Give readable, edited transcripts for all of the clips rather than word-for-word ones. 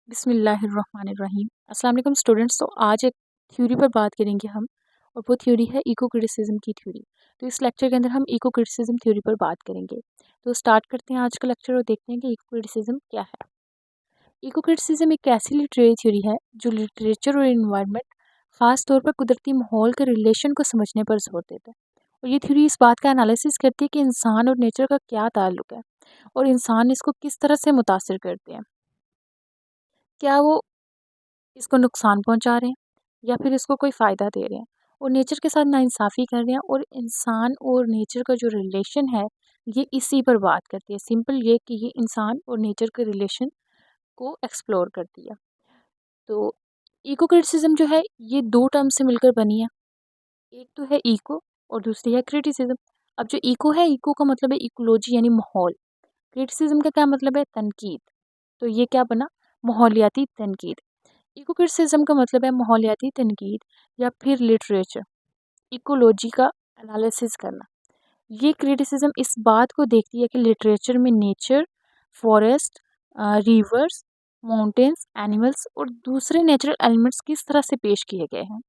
بسم اللہ الرحمن الرحیم۔ السلام علیکم اسٹوڈنٹس۔ تو آج ایک تھیوری پر بات کریں گے ہم، اور وہ تھیوری ہے ایکو کرٹیسزم کی تھیوری۔ تو اس لیکچر کے اندر ہم ایکو کرٹیسزم تھیوری پر بات کریں گے۔ تو سٹارٹ کرتے ہیں آج کا لیکچر اور دیکھتے ہیں کہ ایکو کرٹیسزم کیا ہے۔ ایکو کرٹیسزم ایک ایسی لٹریری تھیوری ہے جو لٹریچر اور انوائرمنٹ، خاص طور پر قدرتی ماحول کے ریلیشن کو سمجھنے پر زور دیتا ہے۔ اور یہ تھیوری اس بات کا انالیسس کرتی ہے کہ انسان اور نیچر کا کیا تعلق ہے، اور انسان اس کو کس طرح سے متاثر کرتے ہیں۔ کیا وہ اس کو نقصان پہنچا رہے ہیں یا پھر اس کو کوئی فائدہ دے رہے ہیں، اور نیچر کے ساتھ ناانصافی کر رہے ہیں۔ اور انسان اور نیچر کا جو ریلیشن ہے یہ اسی پر بات کرتی ہے۔ سمپل یہ کہ یہ انسان اور نیچر کے ریلیشن کو ایکسپلور کرتی ہے۔ تو ایکو کرٹیسزم جو ہے یہ دو ٹرم سے مل کر بنی ہے، ایک تو ہے ایکو اور دوسری ہے کرٹیسزم۔ اب جو ایکو ہے، ایکو کا مطلب ہے ایکولوجی یعنی ماحول، کرٹیسزم کا کیا مطلب ہے؟ تنقید۔ تو یہ کیا بنا؟ ماحولیاتی تنقید۔ ایکو کرٹیسزم کا مطلب ہے ماحولیاتی تنقید یا پھر لٹریچر ایکولوجی کا انالیسس کرنا۔ یہ کرٹیسزم اس بات کو دیکھتی ہے کہ لٹریچر میں nature, forest, rivers, mountains, animals اور دوسرے نیچرل ایلیمنٹس کس طرح سے پیش کیے گئے ہیں۔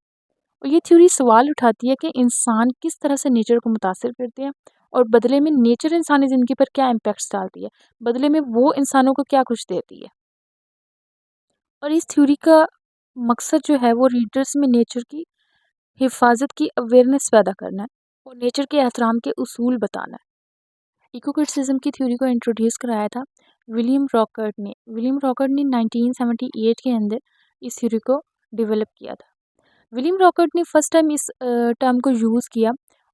اور یہ تھیوری سوال اٹھاتی ہے کہ انسان کس طرح سے نیچر کو متاثر کرتے ہیں، اور بدلے میں نیچر انسانی زندگی پر کیا امپیکٹس ڈالتی ہے، بدلے میں وہ انسانوں کو کیا کچھ دیتی ہے۔ اور اس تھیوری کا مقصد جو ہے وہ ریڈرز میں نیچر کی حفاظت کی اویئرنیس پیدا کرنا ہے اور نیچر کے احترام کے اصول بتانا ہے۔ ایکو کرٹیسزم کی تھیوری کو انٹروڈیوس کرایا تھا ولیم راکرٹ نے۔ ولیم راکرٹ نے 1978 کے اندر اس تھیوری کو ڈیولپ کیا تھا۔ ولیم راکرٹ نے فرسٹ ٹائم اس ٹرم کو یوز کیا،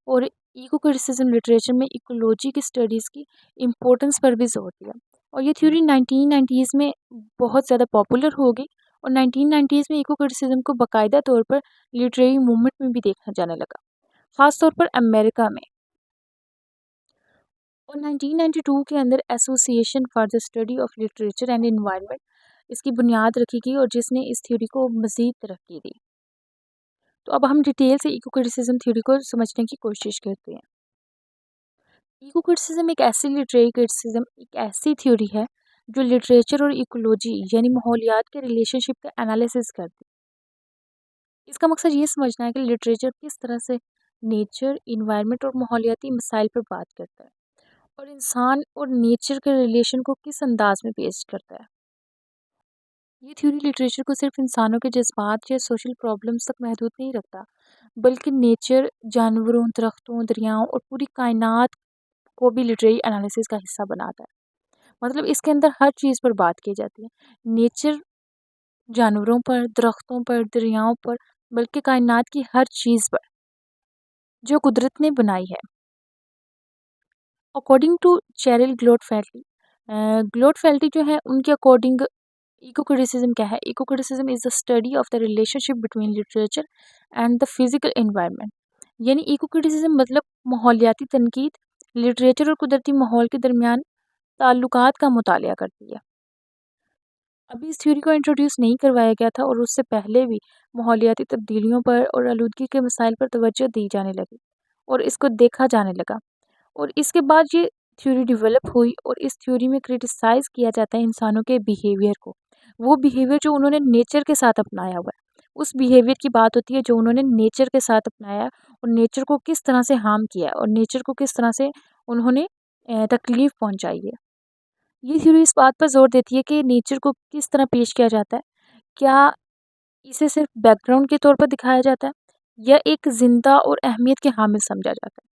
اور ایکو کرٹیسزم لٹریچر میں ایکولوجی کی اسٹڈیز کی امپورٹنس پر بھی زور دیا۔ اور یہ تھیوری 1990s میں بہت زیادہ پاپولر ہو گئی، اور 1990s میں ایکو کرٹیسزم کو باقاعدہ طور پر لٹریری موومنٹ میں بھی دیکھا جانے لگا، خاص طور پر امریکہ میں۔ اور 1992 کے اندر association for the study of literature and environment اس کی بنیاد رکھی گئی، اور جس نے اس تھیوری کو مزید ترقی دی۔ تو اب ہم ڈیٹیل سے ایکو کرٹیسزم تھیوری کو سمجھنے کی کوشش کرتے ہیں۔ ایکو کرٹیسزم ایک ایسی لٹریری کرٹیسزم، ایک ایسی تھیوری ہے جو لٹریچر اور ایکولوجی یعنی ماحولیات کے ریلیشن شپ کا انالیسس کرتی ہے۔ اس کا مقصد یہ سمجھنا ہے کہ لٹریچر کس طرح سے نیچر، انوائرمنٹ اور ماحولیاتی مسائل پر بات کرتا ہے، اور انسان اور نیچر کے ریلیشن کو کس انداز میں پیش کرتا ہے۔ یہ تھیوری لٹریچر کو صرف انسانوں کے جذبات یا سوشل پرابلمس تک محدود نہیں رکھتا، بلکہ نیچر، جانوروں، درختوں، دریاؤں اور پوری کائنات کو بھی لٹریری انالیسس کا حصہ بناتا ہے۔ مطلب اس کے اندر ہر چیز پر بات کی جاتی ہے، نیچر، جانوروں پر، درختوں پر، دریاؤں پر، بلکہ کائنات کی ہر چیز پر جو قدرت نے بنائی ہے۔ اکارڈنگ ٹو چیرل گلوڈ فیلٹی جو ہے ان کے اکارڈنگ ایکو کرٹیسزم کیا ہے؟ Eco criticism is the study of the relationship between literature and the physical environment. یعنی ایکو کرٹیسزم مطلب ماحولیاتی تنقید لٹریچر اور قدرتی ماحول کے درمیان تعلقات کا مطالعہ کرتی ہے۔ ابھی اس تھیوری کو انٹروڈیوس نہیں کروایا گیا تھا، اور اس سے پہلے بھی ماحولیاتی تبدیلیوں پر اور آلودگی کے مسائل پر توجہ دی جانے لگی، اور اس کو دیکھا جانے لگا۔ اور اس کے بعد یہ تھیوری ڈیولپ ہوئی، اور اس تھیوری میں کرٹیسائز کیا جاتا ہے انسانوں کے بیہیویئر کو، وہ بیہیویئر جو انہوں نے نیچر کے ساتھ اپنایا ہوا ہے۔ اس بیہیویئر کی بات ہوتی ہے جو انہوں نے نیچر کے ساتھ اپنایا، اور نیچر کو کس طرح سے ہارم کیا ہے، اور نیچر کو کس طرح سے انہوں نے تکلیف پہنچائی ہے۔ یہ تھیوری اس بات پر زور دیتی ہے کہ نیچر کو کس طرح پیش کیا جاتا ہے، کیا اسے صرف بیک گراؤنڈ کے طور پر دکھایا جاتا ہے، یا ایک زندہ اور اہمیت کے حامل سمجھا جاتا ہے۔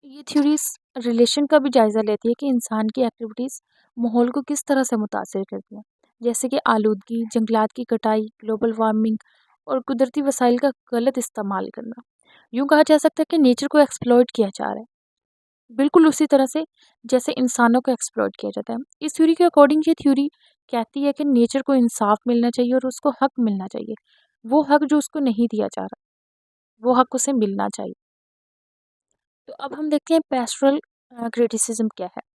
یہ تھیوری اس ریلیشن کا بھی جائزہ لیتی ہے کہ انسان کی ایکٹیویٹیز ماحول کو کس طرح سے متاثر کرتی ہیں، جیسے کہ آلودگی، جنگلات کی کٹائی، گلوبل وارمنگ اور قدرتی وسائل کا غلط استعمال کرنا۔ یوں کہا جا سکتا ہے کہ نیچر کو ایکسپلوئٹ کیا جا رہا ہے، بالکل اسی طرح سے جیسے انسانوں کو ایکسپلوئٹ کیا جاتا ہے۔ اس تھیوری کے اکارڈنگ یہ تھیوری کہتی ہے کہ نیچر کو انصاف ملنا چاہیے، اور اس کو حق ملنا چاہیے، وہ حق جو اس کو نہیں دیا جا رہا، وہ حق اسے ملنا چاہیے۔ تو اب ہم دیکھتے ہیں پیسٹرل کرٹیسزم کیا ہے۔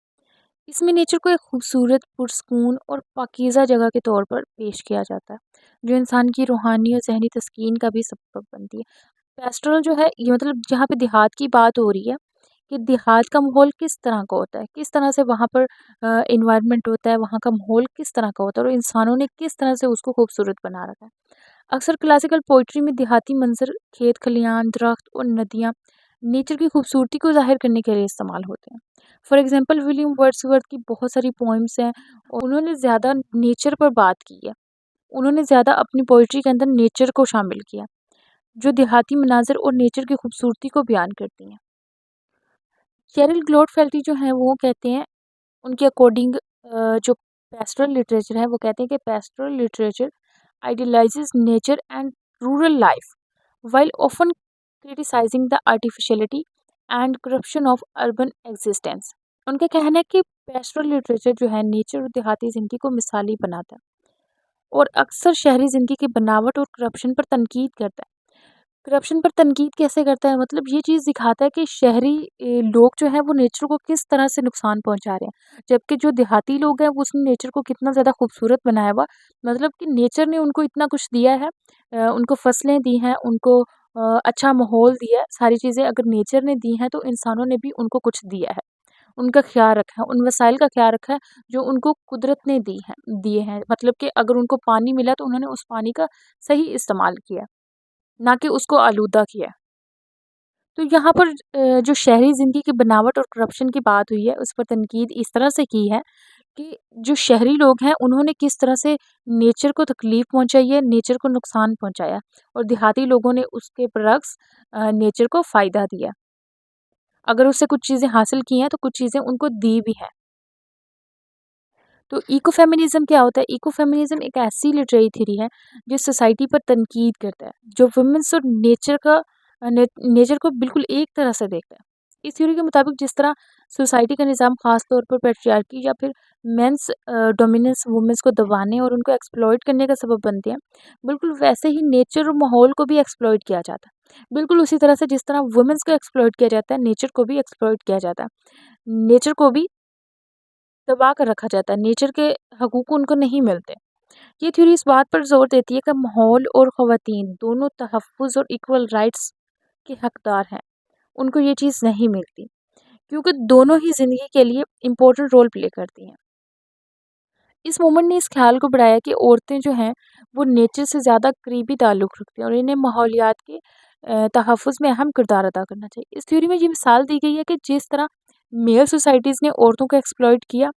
اس میں نیچر کو ایک خوبصورت، پرسکون اور پاکیزہ جگہ کے طور پر پیش کیا جاتا ہے، جو انسان کی روحانی اور ذہنی تسکین کا بھی سبب بنتی ہے۔ پیسٹرل جو ہے یہ مطلب جہاں پہ دیہات کی بات ہو رہی ہے، کہ دیہات کا ماحول کس طرح کا ہوتا ہے، کس طرح سے وہاں پر انوائرمنٹ ہوتا ہے، وہاں کا ماحول کس طرح کا ہوتا ہے اور انسانوں نے کس طرح سے اس کو خوبصورت بنا رکھا ہے۔ اکثر کلاسیکل پوئٹری میں دیہاتی منظر، کھیت کھلیان، درخت اور ندیاں نیچر کی خوبصورتی کو ظاہر کرنے کے لیے استعمال ہوتے ہیں۔ فار ایگزامپل ولیم ورڈسورتھ کی بہت ساری پوئمس ہیں اور انہوں نے زیادہ نیچر پر بات کی ہے، انہوں نے زیادہ اپنی پوئٹری کے اندر نیچر کو شامل کیا، جو دیہاتی مناظر اور نیچر کی خوبصورتی کو بیان کرتی ہیں۔ شیرل گلوڈ فیلٹی جو ہیں وہ کہتے ہیں، ان کے اکارڈنگ جو پیسٹرل لٹریچر ہے وہ کہتے ہیں کہ پیسٹرل literature idealizes nature and rural life while often criticizing the artificiality and corruption of urban existence۔ ان کا کہنا ہے کہ پیسٹرل لٹریچر جو ہے نیچر اور دیہاتی زندگی کو مثالی بناتا ہے اور اکثر شہری زندگی کی بناوٹ اور کرپشن پر تنقید کرتا ہے۔ کرپشن پر تنقید کیسے کرتا ہے؟ مطلب یہ چیز دکھاتا ہے کہ شہری لوگ جو ہیں وہ نیچر کو کس طرح سے نقصان پہنچا رہے ہیں، جبکہ جو دیہاتی لوگ ہیں وہ اس نے نیچر کو کتنا زیادہ خوبصورت بنایا ہوا، مطلب کہ نیچر نے ان کو اتنا کچھ دیا ہے، ان کو فصلیں دی ہیں، ان کو اچھا ماحول دیا ہے، ساری چیزیں اگر نیچر نے دی ہیں تو انسانوں نے بھی ان کو کچھ دیا ہے، ان کا خیال رکھا ہے، ان وسائل کا خیال رکھا ہے جو ان کو قدرت نے دیے ہیں، مطلب کہ اگر ان کو پانی ملا تو انہوں نے اس پانی کا صحیح استعمال کیا، نہ کہ اس کو آلودہ کیا۔ تو یہاں پر جو شہری زندگی کی بناوٹ اور کرپشن کی بات ہوئی ہے اس پر تنقید اس طرح سے کی ہے کہ جو شہری لوگ ہیں انہوں نے کس طرح سے نیچر کو تکلیف پہنچائی ہے، نیچر کو نقصان پہنچایا، اور دیہاتی لوگوں نے اس کے برعکس نیچر کو فائدہ دیا، اگر اس سے کچھ چیزیں حاصل کی ہیں تو کچھ چیزیں ان کو دی بھی ہیں۔ تو ایکو فیمنزم کیا ہوتا ہے؟ ایکو فیمنزم ایک ایسی لٹریری تھیوری ہے جو سوسائٹی پر تنقید کرتا ہے، جو ویمنس اور نیچر کو بالکل ایک طرح سے دیکھتا ہے۔ اس تھیوری کے مطابق جس طرح سوسائٹی کا نظام خاص طور پر پیٹریارکی یا پھر مینس ڈومیننس وومنس کو دبانے اور ان کو ایکسپلائٹ کرنے کا سبب بنتے ہیں، بالکل ویسے ہی نیچر اور ماحول کو بھی ایکسپلائٹ کیا جاتا ہے، بالکل اسی طرح سے جس طرح وومنس کو ایکسپلائٹ کیا جاتا ہے نیچر کو بھی ایکسپلائٹ کیا جاتا ہے، نیچر کو بھی دبا کر رکھا جاتا ہے، نیچر کے حقوق ان کو نہیں ملتے۔ یہ تھیوری اس بات پر زور دیتی ہے کہ ماحول اور خواتین دونوں تحفظ اور ایکول رائٹس کے حقدار ہیں، ان کو یہ چیز نہیں ملتی کیونکہ دونوں ہی زندگی کے لیے امپورٹنٹ رول پلے کرتی ہیں۔ اس مومنٹ نے اس خیال کو بڑھایا کہ عورتیں جو ہیں وہ نیچر سے زیادہ قریبی تعلق رکھتی ہیں اور انہیں ماحولیات کے تحفظ میں اہم کردار ادا کرنا چاہیے۔ اس تھیوری میں یہ مثال دی گئی ہے کہ جس طرح میل سوسائٹیز نے عورتوں کو ایکسپلائٹ کیا،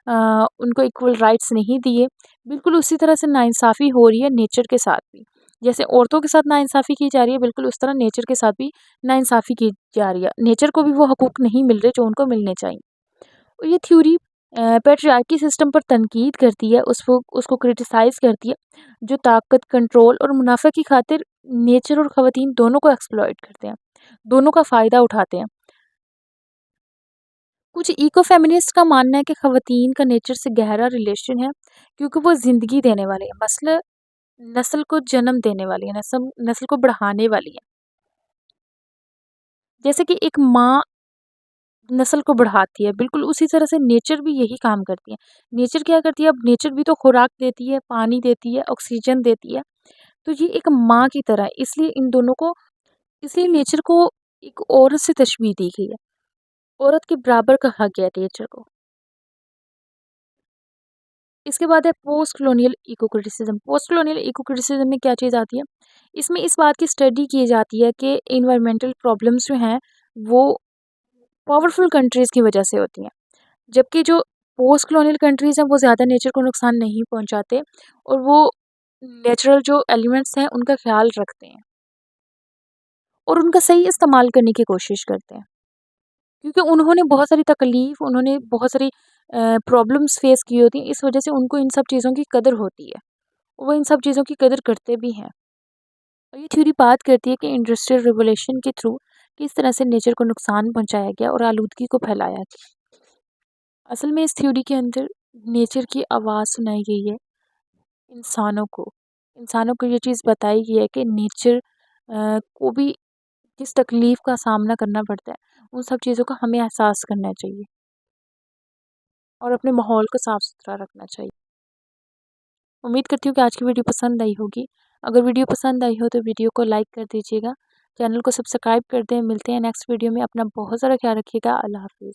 ان کو ایکول رائٹس نہیں دیے، بالکل اسی طرح سے ناانصافی ہو رہی ہے نیچر کے ساتھ بھی، جیسے عورتوں کے ساتھ ناانصافی کی جا رہی ہے بالکل اس طرح نیچر کے ساتھ بھی ناانصافی کی جا رہی ہے، نیچر کو بھی وہ حقوق نہیں مل رہے جو ان کو ملنے چاہیے۔ اور یہ تھیوری پیٹریارکی سسٹم پر تنقید کرتی ہے، اس کو کرٹیسائز کرتی ہے، جو طاقت، کنٹرول اور منافع کی خاطر نیچر اور خواتین دونوں کو ایکسپلائٹ کرتے ہیں، دونوں کا فائدہ اٹھاتے ہیں۔ کچھ ایکو فیمنسٹ کا ماننا ہے کہ خواتین کا نیچر سے گہرا ریلیشن ہے کیونکہ وہ زندگی دینے والی ہے، مثلا نسل کو جنم دینے والی ہے، نسل کو بڑھانے والی ہے، جیسے کہ ایک ماں نسل کو بڑھاتی ہے، بالکل اسی طرح سے نیچر بھی یہی کام کرتی ہے۔ نیچر کیا کرتی ہے؟ اب نیچر بھی تو خوراک دیتی ہے، پانی دیتی ہے، آکسیجن دیتی ہے، تو یہ ایک ماں کی طرح ہے، اس لیے نیچر کو ایک عورت سے تشبیہ دی گئی ہے، عورت کے برابر کہا گیا ہے نیچر کو۔ اس کے بعد ہے post colonial eco criticism. Post colonial eco criticism میں کیا چیز آتی ہے؟ اس میں اس بات کی اسٹڈی کی جاتی ہے کہ انوائرمنٹل پرابلمس جو ہیں وہ پاورفل کنٹریز کی وجہ سے ہوتی ہیں، جبکہ جو پوسٹ کلونیل کنٹریز ہیں وہ زیادہ نیچر کو نقصان نہیں پہنچاتے اور وہ نیچرل جو ایلیمنٹس ہیں ان کا خیال رکھتے ہیں اور ان کا صحیح استعمال کرنے کی کوشش کرتے ہیں، کیونکہ انہوں نے بہت ساری تکلیف، انہوں نے بہت ساری پرابلمس فیس کی ہوتی ہیں، اس وجہ سے ان کو ان سب چیزوں کی قدر ہوتی ہے، وہ ان سب چیزوں کی قدر کرتے بھی ہیں۔ اور یہ تھیوری بات کرتی ہے کہ انڈسٹریل ریولوشن کے تھرو کس طرح سے نیچر کو نقصان پہنچایا گیا اور آلودگی کو پھیلایا گیا۔ اصل میں اس تھیوری کے اندر نیچر کی آواز سنائی گئی ہے انسانوں کو یہ چیز بتائی گئی ہے کہ نیچر کو بھی جس تکلیف کا سامنا کرنا پڑتا ہے ان سب چیزوں کا ہمیں احساس کرنا چاہیے اور اپنے ماحول کو صاف ستھرا رکھنا چاہیے۔ امید کرتی ہوں کہ آج کی ویڈیو پسند آئی ہوگی، اگر ویڈیو پسند آئی ہو تو ویڈیو کو لائک کر دیجیے گا، چینل کو سبسکرائب کر دیں. ملتے ہیں نیکسٹ ویڈیو میں. اپنا بہت زیادہ خیال رکھیے گا. اللہ حافظ.